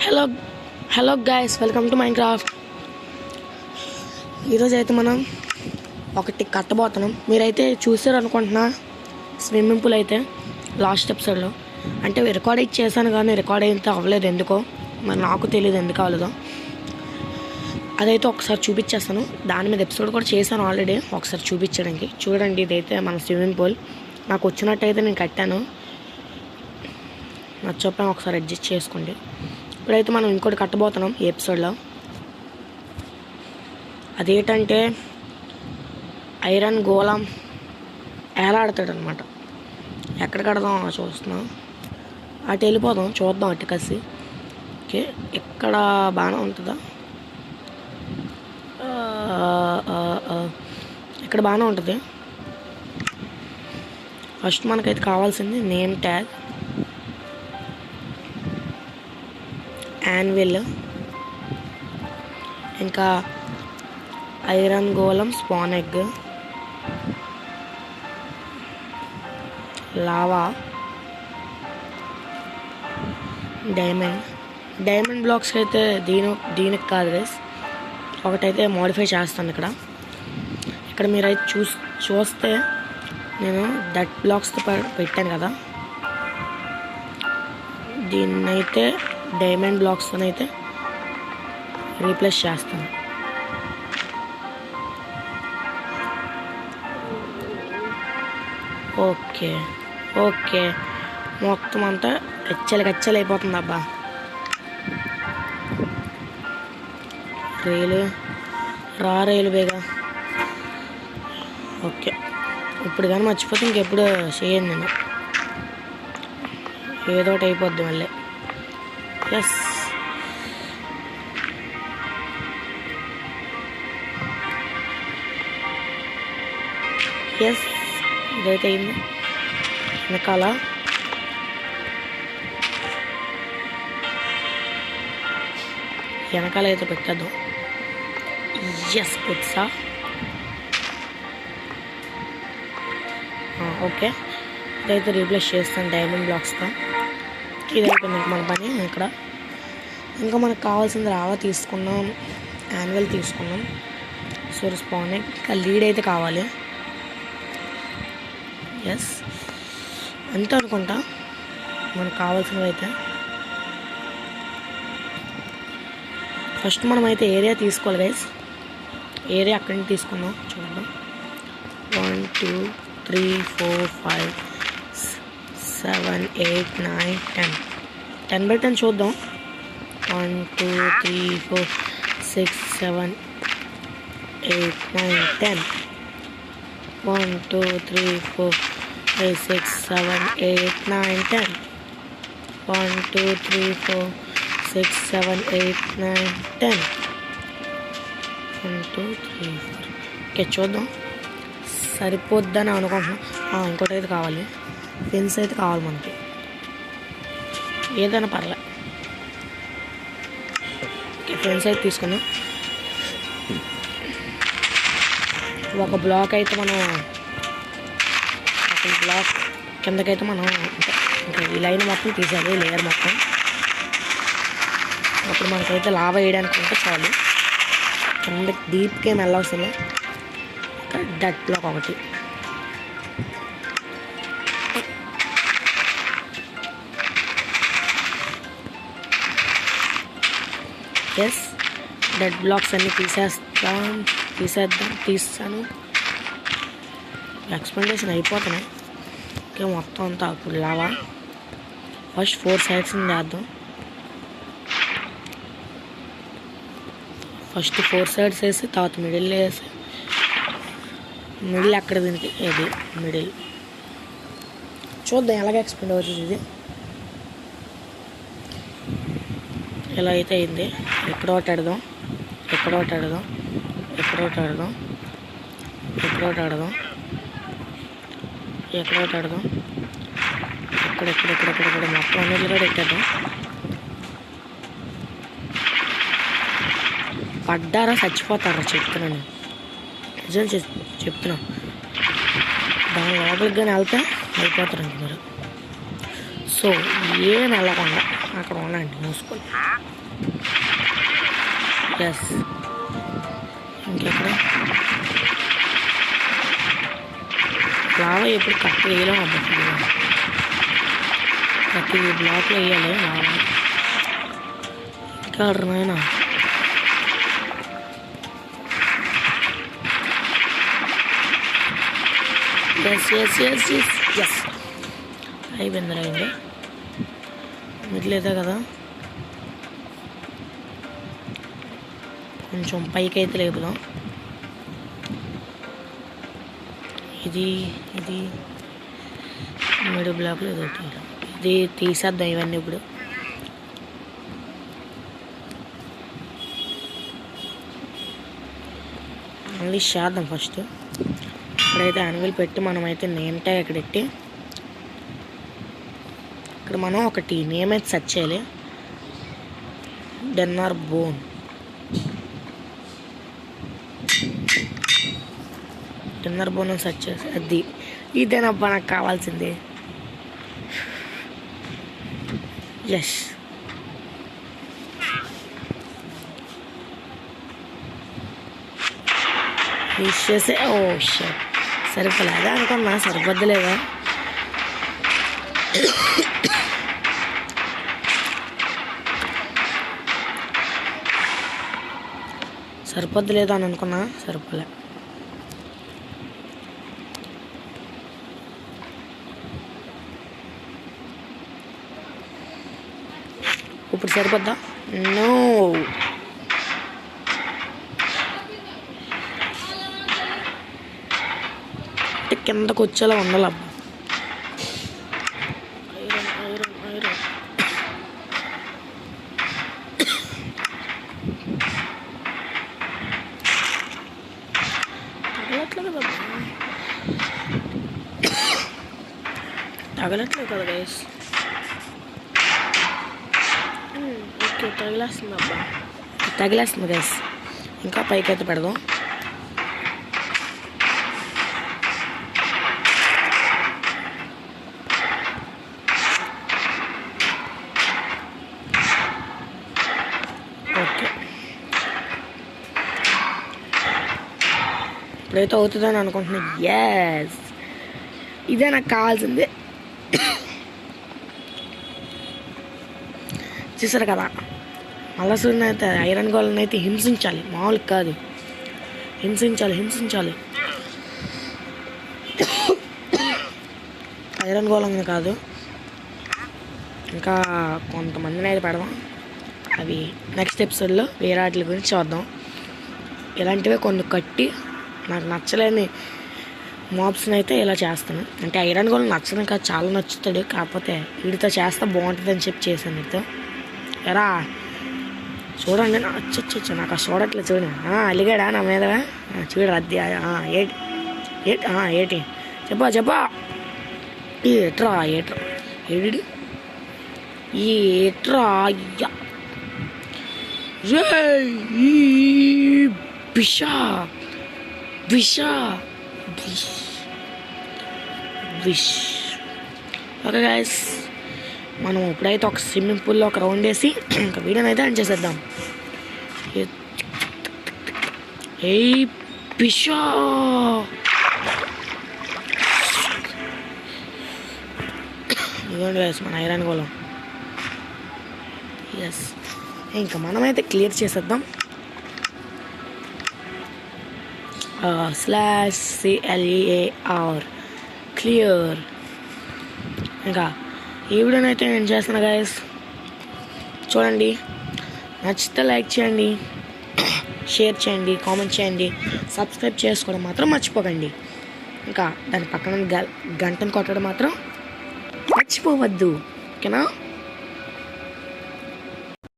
Hello hello guys, welcome to Minecraft. ఈరోజు అయితే మనం ఒకటి కట్టబోతున్నాం. మీరైతే చూసారు అనుకుంటున్నా స్విమ్మింగ్ పూల్ అయితే లాస్ట్ ఎపిసోడ్లో. అంటే రికార్డ్ చేశాను కానీ రికార్డ్ అయితే అవ్వలేదు ఎందుకో, మరి నాకు తెలియదు ఎందుకు అవ్వలేదో. అదైతే ఒకసారి చూపించేస్తాను. దాని మీద ఎపిసోడ్ కూడా చేశాను ఆల్రెడీ, ఒకసారి చూపించడానికి. చూడండి, ఇదైతే మన స్విమ్మింగ్ పూల్. నాకు వచ్చినట్టయితే నేను కట్టాను, నచ్చకపోయినా ఒకసారి అడ్జస్ట్ చేసుకోండి. ఇప్పుడైతే మనం ఇంకోటి కట్టబోతున్నాం ఈ ఎపిసోడ్లో. అదేంటంటే ఐరన్ గోళం ఏలాడతాడు అనమాట. ఎక్కడ కడదాం చూస్తున్నాం, అటు వెళ్ళిపోదాం, చూద్దాం అటు కలిసి. ఓకే, ఇక్కడ బాగానే ఉంటుందా? ఇక్కడ బాగానే ఉంటుంది. ఫస్ట్ మనకైతే కావాల్సింది నేమ్ ట్యాగ్, యాన్విల్, ఇంకా ఐరన్ గోళం స్పాన్ ఎగ్, లావా, డైమండ్ బ్లాక్స్కి అయితే దీనికి కాదు గైస్, ఒకటైతే మోడిఫై చేస్తాను. ఇక్కడ మీరైతే చూస్తే నేను డట్ బ్లాక్స్తో పెట్టాను కదా, దీన్నైతే డైమండ్ బ్లాక్స్తోనైతే రీప్లేస్ చేస్తాను. ఓకే ఓకే, మొత్తం అంతా కచ్చలు అయిపోతుంది అబ్బా. రైలు బేగా. ఓకే, ఇప్పుడు కానీ మర్చిపోతే ఇంకెప్పుడు చేయను నేను, ఏదో ఒకటి అయిపోద్ది మళ్ళీ. ఎస్, ఇదైతే అయింది. వెనకాల అయితే పెట్టద్దు. ఎస్, పెట్టా. ఓకే, ఇదైతే రీప్లేస్ చేస్తాను డైమండ్ బ్లాక్స్తో. ఇదైపోయింది మన పని. ఇంకా మనకు కావాల్సింది రావా తీసుకున్నాం, యాన్యువల్ తీసుకున్నాం, సోర్ స్పాన్ ఇంకా లీడ్ అయితే కావాలి. ఎస్, అంతే అనుకుంటా మనకు కావాల్సినవి అయితే. ఫస్ట్ మనం అయితే ఏరియా తీసుకోవాలి గైస్. ఏరియా అక్కడి నుంచి తీసుకున్నాం, చూద్దాం. 1 2 3 4 5 7 8 9 10 by 10 చూద్దాం. 1 2 3 4 6 7 8 9 10. 1 2 3 4 5 6 7 8 9 10. 1 2 3 4 6 7 8 9 10. 1 2 3 4. ఓకే, చూద్దాం సరిపోద్దని అనుకుంటున్నాం. ఇంకోటి అయితే కావాలి, ఫెన్స్ అయితే కావాలి మనకి, ఏదైనా పర్లే. ఓకే, ఫెన్స్ అయితే తీసుకున్నాం. ఒక బ్లాక్ అయితే మనం, ఒక బ్లాక్ కిందకైతే మనం ఇంకా ఈ లైన్ మొత్తం తీసేది, లేయర్ మొత్తం. అప్పుడు మనకైతే లావా వేయడానికి ఉంటే చాలు. కిందకి డీప్కి ఏం వెళ్ళవసరం. డట్ బ్లాక్ ఒకటి. ఎస్, డట్ బ్లాక్స్ అన్నీ తీసాను. ఎక్స్పెండేషన్ అయిపోతున్నాయి. ఓకే, మొత్తం అంతా అప్పుడు లావా. ఫస్ట్ 4 sides చేద్దాం. ఫస్ట్ 4 sides వేసి తర్వాత మిడిల్ వేసి, మిడిల్ ఎక్కడ దీనికి, ఇది మిడిల్. చూద్దాం ఎలాగ ఎక్స్పెండ్ అవుతుంది ఇది. ఎలా అయితే అయింది. ఎక్కడోటి ఆడదాం, ఎక్కడోటి ఆడదాం, ఎక్కడోటి ఆడదాం, ఎక్కడోటి ఆడదాం, ఎక్కడోటి ఆడదాం, ఎక్కడెక్కడ మొత్తం అన్నిట్లు కూడా ఎట్టేద్దాం. పడ్డారా చచ్చిపోతారా చెప్తున్నాను, నిజం చెప్తున్నా. దాని లోపలికి కానీ వెళ్తే అయిపోతారు మీరు. సో ఏం వెళ్ళకుండా అక్కడ ఉండండి మూసుకొని. ఎస్, ఇంకెక్కడ లావా ఎప్పుడు కరెక్ట్ వేయలేం అబ్బా. ప్రతి బ్లాక్లో వేయాలి లావా. ఇంకా నాయనా ఎస్ అయిపోయింది రైండి. మిగిలేదా కదా, కొంచెం పైకి అయితే లేపుదాం. ఇది మిడిల్ బ్లాక్లో ఇది తీసేద్దాం ఇవన్నీ ఇప్పుడు. మళ్ళీ చేద్దాం. ఫస్ట్ ఇక్కడైతే యానిమల్ పెట్టి మనమైతే నేమ్ ట్యాగ్ ఇక్కడ పెట్టి ఇక్కడ మనం ఒకటి నేమ్ అయితే సెర్చ్ చేయాలి. డెన్నర్ బోన్. డిన్నర్ బోన్ సెర్చ్ చేసి అది ఇదేనబ్బా నాకు కావాల్సింది. ఎస్, యూజ్ చేసే. ఓ షట్, సరిపోలేదా అనుకున్నా. సరిపోద్దులేదా, సరిపోద్దులేదా అని అనుకున్నా. సరిపోలే. ఇప్పుడు సరిపోద్దా? నో, కిందకు వచ్చేలా ఉండాలబ్బా. తగలట్లేదు కదా గైస్. ఓకే, తగిలేస్తుంది అబ్బా, తగిలేస్తుంది గైస్. ఇంకా పైకి అయితే పెడదాం. ఓకే, ఇప్పుడైతే అవుతుందని అనుకుంటున్నా. ఎస్, ఇదే నాకు కావాల్సింది. చూసారు కదా, మల్లసూరిని అయితే ఐరన్ గోల్ని అయితే హింసించాలి, మామూలు కాదు. హింసించాలి. ఐరన్ గోళంగా కాదు, ఇంకా కొంతమందిని అయితే పెడదాం. అవి నెక్స్ట్ ఎపిసోడ్లో వేరే వాటి గురించి చూద్దాం. ఇలాంటివే కొన్ని కట్టి నాకు నచ్చలేని మాబ్స్ని అయితే ఇలా చేస్తాను. అంటే ఐరన్ గోల్డ్ నచ్చడం కాదు, చాలా నచ్చుతాడు. కాకపోతే వీడితో చేస్తే బాగుంటుంది అని చెప్పి చేశాను. వీడితో ఎరా చూడండి. అచ్చొచ్చు నాకు చూడట్లేదు. చూడు, అలిగాడా నా మీద? చూడు అద్దె. ఏటి చెప్పా ఏట్రా ఏడి ఏట్రా బిషా ఓకే గైస్, మనం ఇప్పుడైతే ఒక స్విమ్మింగ్ పూల్లో ఒక రౌండ్ వేసి ఇంకా వీడియోని అయితే ఎండ్ చేసేద్దాం. పిషా ఇదిగోండి గైస్ మన ఐరన్ గోళం. ఎస్, ఇంకా మనమైతే క్లియర్ చేసేద్దాం. /CLEAR clear. ఇంకా ఈ వీడియోని అయితే నేను చేస్తున్నా గైస్. చూడండి, నచ్చితే లైక్ చేయండి, షేర్ చేయండి, కామెంట్ చేయండి, సబ్స్క్రైబ్ చేసుకోవడం మాత్రం మర్చిపోకండి. ఇంకా దాని పక్కన గంటను కొట్టడం మాత్రం మర్చిపోవద్దు. ఓకేనా?